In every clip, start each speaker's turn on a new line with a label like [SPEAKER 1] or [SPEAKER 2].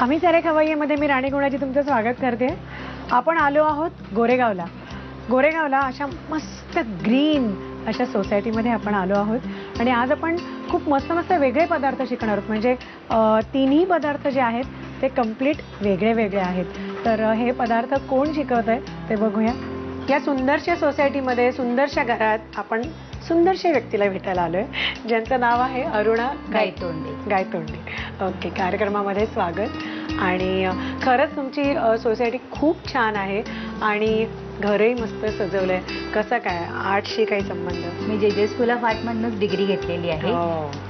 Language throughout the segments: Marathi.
[SPEAKER 1] आम्ही सारे खवय्येमध्ये मी राणी गुणाजी तुमचं स्वागत करते. आपण आलो आहोत गोरेगावला. गोरेगावला अशा मस्त ग्रीन अशा सोसायटीमध्ये आपण आलो आहोत आणि आज आपण खूप मस्त मस्त वेगळे पदार्थ शिकणार आहोत. म्हणजे तिन्ही पदार्थ जे आहेत ते कम्प्लीट वेगळे वेगळे आहेत. तर हे पदार्थ कोण शिकवत आहे ते बघूया. या सुंदरशा सोसायटीमध्ये सुंदरशा घरात आपण सुंदरशा व्यक्तीला भेटायला आलोय ज्यांचं नाव आहे अरुणा गायतोंडे. ओके, कार्यक्रमामध्ये स्वागत. आणि खरंच तुमची सोसायटी खूप छान आहे आणि घरही मस्त सजवलंय. कसं काय, आर्टशी काही संबंध?
[SPEAKER 2] मी जे स्कूल ऑफ आर्टमधूनच डिग्री घेतलेली आहे.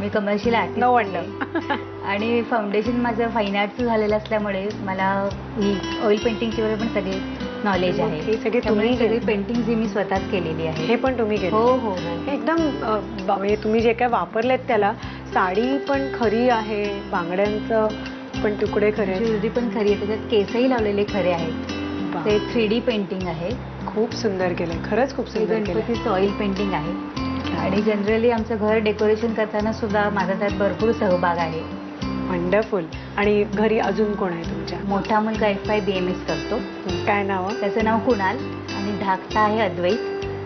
[SPEAKER 2] मी कमर्शियल आर्टिस्ट.
[SPEAKER 1] No wonder.
[SPEAKER 2] आणि फाउंडेशन माझं फाईन आर्टचं झालेलं असल्यामुळे मला ही ऑइल पेंटिंगची वगैरे पण सगळी नॉलेज आहे.
[SPEAKER 1] हे सगळे तुम्ही
[SPEAKER 2] सगळी पेंटिंग जी मी स्वतःच केलेली आहे.
[SPEAKER 1] हे पण तुम्ही केलं?
[SPEAKER 2] हो हो.
[SPEAKER 1] एकदम म्हणजे तुम्ही जे काय वापरलेत त्याला, साडी पण खरी आहे, बांगड्यांचं पण तुकडे खरे,
[SPEAKER 2] ज्वेलरी पण खरी आहे, त्याच्यात केसही लावलेले खरे आहेत. ते 3D पेंटिंग आहे.
[SPEAKER 1] खूप सुंदर केलंय, खरंच खूप सुंदर केलंय.
[SPEAKER 2] गणपतीचं ऑइल पेंटिंग आहे. आणि जनरली आमचं घर डेकोरेशन करताना सुद्धा माझा त्यात भरपूर सहभाग आहे.
[SPEAKER 1] वंडरफुल. आणि घरी अजून कोण आहे तुमच्या?
[SPEAKER 2] मोठा मुलगा FY BMS करतो.
[SPEAKER 1] काय नाव?
[SPEAKER 2] त्याचं नाव कुणाल. आणि धाकटा आहे अद्वैत,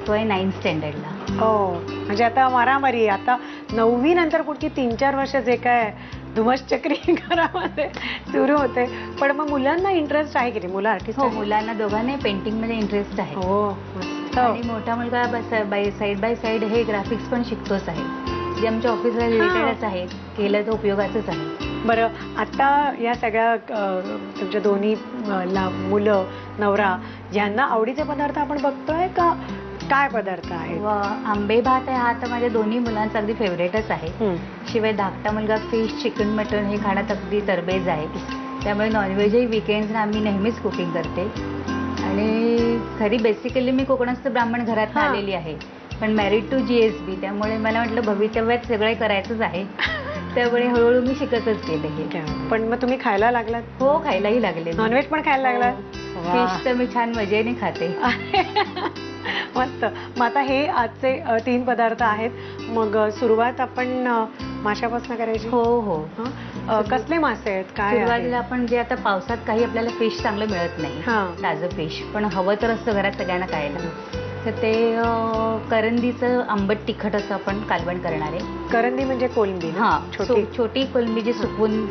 [SPEAKER 2] तो आहे 9th स्टँडर्डला.
[SPEAKER 1] हो, म्हणजे आता मारामारी. आता 9वी नंतर पुढची 3-4 वर्ष जे काय धुमश्चक्री घरामध्ये सुरू होते. पण मग मुलांना इंटरेस्ट आहे की नाही? मुलं आर्टिस्ट?
[SPEAKER 2] हो, मुलांना दोघांना पेंटिंगमध्ये इंटरेस्ट आहे.
[SPEAKER 1] हो.
[SPEAKER 2] आणि मोठा मुलगा साईड बाय साईड हे ग्राफिक्स पण शिकतोच आहे, जे आमच्या ऑफिसला रिलेटेडच आहे. केलं तर उपयोगाचंच आहे. बरं,
[SPEAKER 1] आता या सगळ्या तुमच्या दोन्ही मुलं, नवरा, ज्यांना आवडीचे पदार्थ आपण बघतोय का? काय पदार्थ आहे?
[SPEAKER 2] आंबे भात आहे, हा तर माझ्या दोन्ही मुलांचा अगदी फेवरेटच आहे. शिवाय धाकटा मुलगा फिश, चिकन, मटन हे खाण्यात अगदी तरबेज आहे. त्यामुळे नॉनव्हेजही विकेंड्सना आम्ही नेहमीच कुकिंग करते. आणि खरी बेसिकली मी कोकणस्थ ब्राह्मण घरात आलेली आहे, पण मॅरिड टू GSB, त्यामुळे मला वाटलं भवितव्यात सगळं करायचंच आहे. त्यामुळे हळूहळू मी शिकतच गेले हे.
[SPEAKER 1] पण मग तुम्ही खायला लागलात?
[SPEAKER 2] हो, खायलाही लागले.
[SPEAKER 1] नॉनव्हेज पण खायला लागलात?
[SPEAKER 2] फिश तर मी छान मजेने खाते.
[SPEAKER 1] मस्त. मग आता हे आजचे 3 पदार्थ आहेत. मग सुरुवात आपण माशापासून करायची?
[SPEAKER 2] हो हो.
[SPEAKER 1] कसले मासे आहेत? काय
[SPEAKER 2] सुरुवातीला आपण जे आता पावसात काही आपल्याला फिश चांगलं मिळत नाही, ताजं फिश, पण हवं तर असतं घरात सगळ्यांना खायला. तर ते करंदीचं आंबट तिखट असं आपण कालवण करणार आहे.
[SPEAKER 1] करंदी म्हणजे कोलंबी?
[SPEAKER 2] हा, छोटी कोलंबी जी सुकवून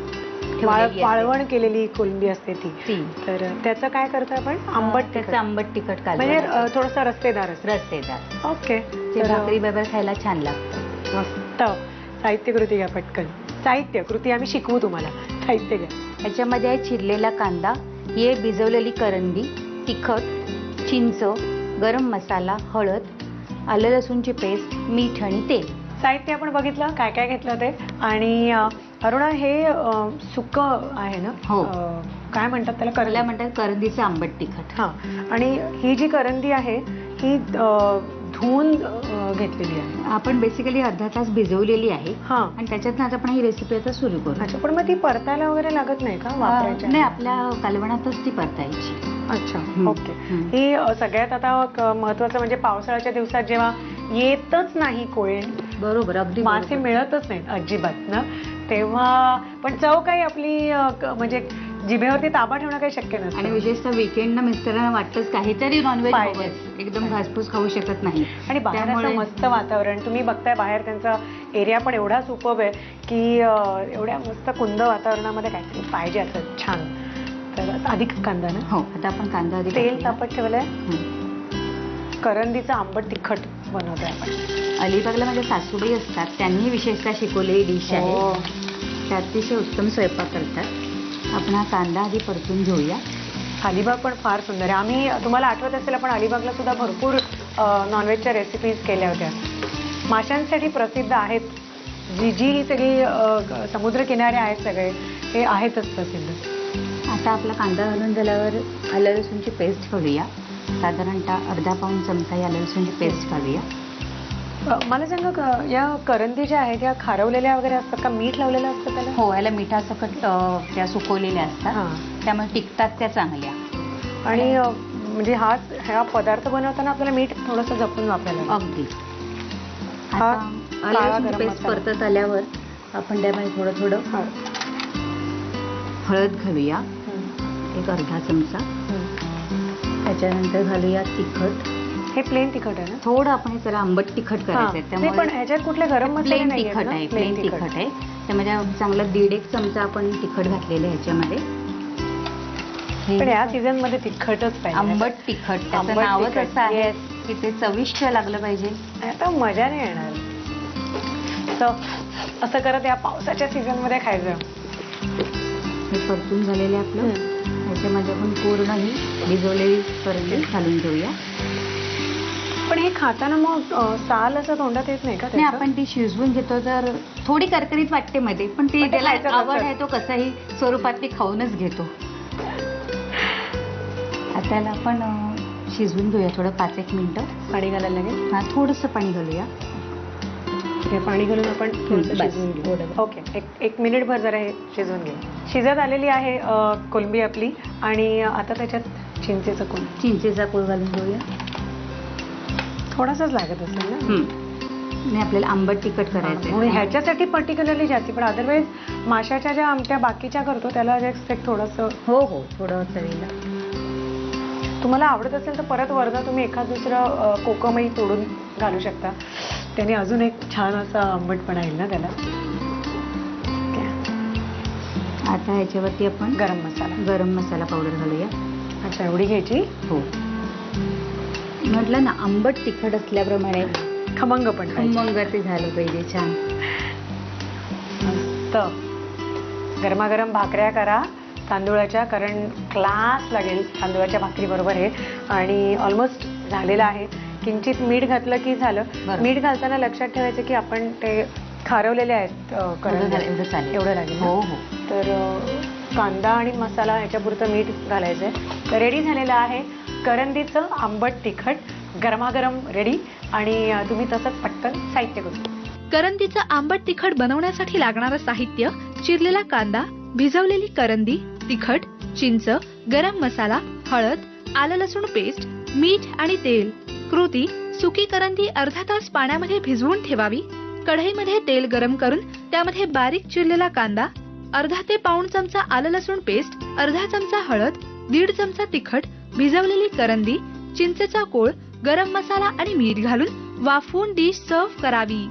[SPEAKER 1] वाळवण केलेली कोलंबी असते ती. तर त्याचं काय करतो आपण?
[SPEAKER 2] त्याचं आंबट तिखट कालवण,
[SPEAKER 1] म्हणजे थोडंसं रस्तेदार. ओके.
[SPEAKER 2] ते भाकरी बरोबर खायला छान लागतं.
[SPEAKER 1] मस्त. साहित्यकृती घ्या पटकन. साहित्यकृती आम्ही शिकवू तुम्हाला. साहित्य घ्या.
[SPEAKER 2] याच्यामध्ये आहे चिरलेला कांदा, ही भिजवलेली करंदी, तिखट, चिंच, गरम मसाला, हळद, आलं लसूणची पेस्ट, मीठ आणि तेल.
[SPEAKER 1] साहित्य आपण बघितलं काय काय घेतलं ते. आणि अरुणा, हे सुकं आहे ना?
[SPEAKER 2] हो.
[SPEAKER 1] काय म्हणतात त्याला?
[SPEAKER 2] करला म्हणतात करंदीचं आंबट तिखट.
[SPEAKER 1] हां. आणि ही जी करंदी आहे ही धुवून घेतलेली आहे
[SPEAKER 2] आपण, बेसिकली अर्धा तास भिजवलेली आहे.
[SPEAKER 1] हां.
[SPEAKER 2] आणि त्याच्यातनं आता आपण ही रेसिपी आता सुरू करू.
[SPEAKER 1] अच्छा, पण मग ती परतायला वगैरे लागत नाही का? वापरायची
[SPEAKER 2] नाही, आपल्या कालवणातच ती परतायची.
[SPEAKER 1] अच्छा, ओके. ही सगळ्यात आता महत्वाचं म्हणजे पावसाळ्याच्या दिवसात जेव्हा येतच नाही कोळी,
[SPEAKER 2] बरोबर, अगदी
[SPEAKER 1] मासे मिळतच नाहीत अजिबात ना, तेव्हा पण चव काही आपली म्हणजे जिभेवरती ताबा ठेवणं काही शक्य नसतं.
[SPEAKER 2] आणि विशेषतः विकेंडला मिस्टरांना वाटतंच काहीतरी नॉनव्हेज पाहिजे, एकदम घासपूस खाऊ शकत नाही.
[SPEAKER 1] आणि बाहेर मस्त वातावरण तुम्ही बघताय, बाहेर त्यांचा एरिया पण एवढा सुपर्ब आहे की एवढ्या मस्त कुंद वातावरणामध्ये काहीतरी पाहिजे असं छान. तर अधिक कांदा ना?
[SPEAKER 2] हो, आता आपण कांदा आधी
[SPEAKER 1] तेल तापत ठेवलंय. करंदीचं आंबट तिखट बनवतोय आपण.
[SPEAKER 2] अलिबागला माझ्या सासूबाई असतात, त्यांनी विशेषतः शिकवलेली डिश आहे. ते अतिशय उत्तम स्वयंपाक करतात. आपण हा कांदा आधी परतून घेऊया.
[SPEAKER 1] अलिबाग पण फार सुंदर आहे. आम्ही, तुम्हाला आठवत असेल, आपण अलिबागला सुद्धा भरपूर नॉनव्हेजच्या रेसिपीज केल्या होत्या. माशांसाठी प्रसिद्ध आहेत. जी ही सगळी समुद्रकिनारे आहेत सगळे, हे आहेतच प्रसिद्ध.
[SPEAKER 2] आता आपला कांदा घालून झाल्यावर आलं लसूणची पेस्ट घालूया. साधारणतः अर्धा पाऊण चमचा ही आलं लसूणची पेस्ट घालूया.
[SPEAKER 1] मला सांगा, या करंदी ज्या आहेत त्या खारवलेल्या वगैरे असतात का? मीठ लावलेलं असतं त्याला?
[SPEAKER 2] हो, याला मिठासकट त्या सुकवलेल्या असतात, त्यामुळे टिकतात त्या चांगल्या.
[SPEAKER 1] आणि म्हणजे हा पदार्थ बनवताना आपल्याला मीठ थोडंसं जपून वापरायला.
[SPEAKER 2] अगदी. आलं
[SPEAKER 1] काळा
[SPEAKER 2] लसूण
[SPEAKER 1] गरम
[SPEAKER 2] पेस्ट
[SPEAKER 1] मसाला.
[SPEAKER 2] परतत आल्यावर आपण त्यामध्ये थोडं थोडं हळद घालूया, एक अर्धा चमचा. त्याच्यानंतर घालूया तिखट.
[SPEAKER 1] हे प्लेन तिखट आहे ना?
[SPEAKER 2] थोडं आपण हे जरा आंबट तिखट करायचं आहे,
[SPEAKER 1] नाही, पण ह्याच्यात कुठले गरम मसाले
[SPEAKER 2] प्लेन
[SPEAKER 1] नाहीयेत
[SPEAKER 2] तिखट
[SPEAKER 1] ना?
[SPEAKER 2] आहे,
[SPEAKER 1] प्लेन
[SPEAKER 2] प्लेन तिखट आहे. त्यामध्ये चांगलं 1.5 चमचा आपण तिखट घातलेलं आहे ह्याच्यामध्ये.
[SPEAKER 1] पण या सीझन मध्ये तिखटच पाहिजे.
[SPEAKER 2] आंबट तिखट, त्याचं
[SPEAKER 1] आंबट
[SPEAKER 2] नावच
[SPEAKER 1] तिखट,
[SPEAKER 2] असं आहे
[SPEAKER 1] yes.
[SPEAKER 2] की ते चविष्ट लागलं पाहिजे.
[SPEAKER 1] आता मजा नाही येणार. असं करत या पावसाच्या सीझन मध्ये खायचं.
[SPEAKER 2] हे परतून झालेले आपलं. ह्याच्यामध्ये आपण पूर्ण ही भिजवलेली करंजी घालून घेऊया.
[SPEAKER 1] पण हे खाताना मग साल असं तोंडात येत नाही का
[SPEAKER 2] नाही,
[SPEAKER 1] त्याचं?
[SPEAKER 2] आपण ती शिजवून घेतो तर थोडी करकरीत वाटते मध्ये, पण
[SPEAKER 1] पण ते
[SPEAKER 2] त्याला
[SPEAKER 1] खायचं
[SPEAKER 2] आवड
[SPEAKER 1] कसं?
[SPEAKER 2] आहे, तो कसाही स्वरूपात मी खाऊनच घेतो. आता त्याला आपण शिजवून घेऊया थोडं 5-1 मिनिटं.
[SPEAKER 1] पाणी घालायला लागेल.
[SPEAKER 2] हा, थोडंसं पाणी घालूया.
[SPEAKER 1] हे पाणी घालून आपण थोडंसं
[SPEAKER 2] बस,
[SPEAKER 1] शिजवून घेऊ.
[SPEAKER 2] थोडं.
[SPEAKER 1] ओके, एक मिनिटभर जरा हे शिजवून घेऊ. शिजत आलेली आहे कोलंबी आपली. आणि आता त्याच्यात चिंचेचं कोण
[SPEAKER 2] चिंचेचा कोळ घालून घेऊया.
[SPEAKER 1] थोडासाच लागत असेल ना?
[SPEAKER 2] आणि आपल्याला आंबट तिखट करायचं
[SPEAKER 1] म्हणून
[SPEAKER 2] आहे.
[SPEAKER 1] ह्याच्यासाठी पर्टिक्युलरली जास्ती, पण अदरवाईज माशाच्या ज्या आमट्या बाकीच्या करतो त्याला जास्त एक थोडंसं.
[SPEAKER 2] हो हो, थोडं चवीला.
[SPEAKER 1] तुम्हाला आवडत असेल तर परत वरनं तुम्ही एखाद दुसरं कोकमही तोडून घालू शकता. त्याने अजून एक छान असा आंबटपणा येईल ना त्याला.
[SPEAKER 2] आता ह्याच्यावरती आपण गरम मसाला पावडर घालूया.
[SPEAKER 1] अच्छा, एवढी घ्यायची?
[SPEAKER 2] हो. म्हटलं ना, आंबट तिखट असल्याप्रमाणे
[SPEAKER 1] खमंग पण पाहिजे.
[SPEAKER 2] खमंग ते झालं पाहिजे छान.
[SPEAKER 1] मस्त गरमागरम भाकऱ्या करा तांदूळाच्या, कारण क्लास लागेल तांदूळाच्या भाकरी बरोबर हे. आणि ऑलमोस्ट झालेलं आहे. किंचित मीठ घातलं की झालं.
[SPEAKER 2] बरं.
[SPEAKER 1] मीठ घालताना लक्षात ठेवायचं की आपण ते खारवलेले आहेत
[SPEAKER 2] एवढं चालेल.
[SPEAKER 1] एवढं लागेल.
[SPEAKER 2] हो हो.
[SPEAKER 1] तर कांदा आणि मसाला ह्याच्यापुरतं मीठ घालायचं आहे. तर रेडी झालेलं आहे करंदीचं आंबट तिखट गरमागरम रेडी. आणि तुम्ही तसंच पटकन साहित्य करू.
[SPEAKER 3] करंदीचं आंबट तिखट बनवण्यासाठी लागणारं साहित्य: चिरलेला कांदा, भिजवलेली करंदी, तिखट, चिंच, गरम मसाला, हळद, आलं लसूण पेस्ट, मीठ आणि तेल. कृती: सुकी करंदी अर्धा तास पाण्यामध्ये भिजवून ठेवावी. कढईमध्ये तेल गरम करून त्यामध्ये बारीक चिरलेला कांदा, अर्धा ते पाऊण चमचा आलं लसूण पेस्ट, अर्धा चमचा हळद, 1.5 चमचा तिखट, भिजवलेली करंदी, चिंचेचा कोळ, गरम मसाला आणि मीठ घालून वाफवून डिश सर्व्ह करावी.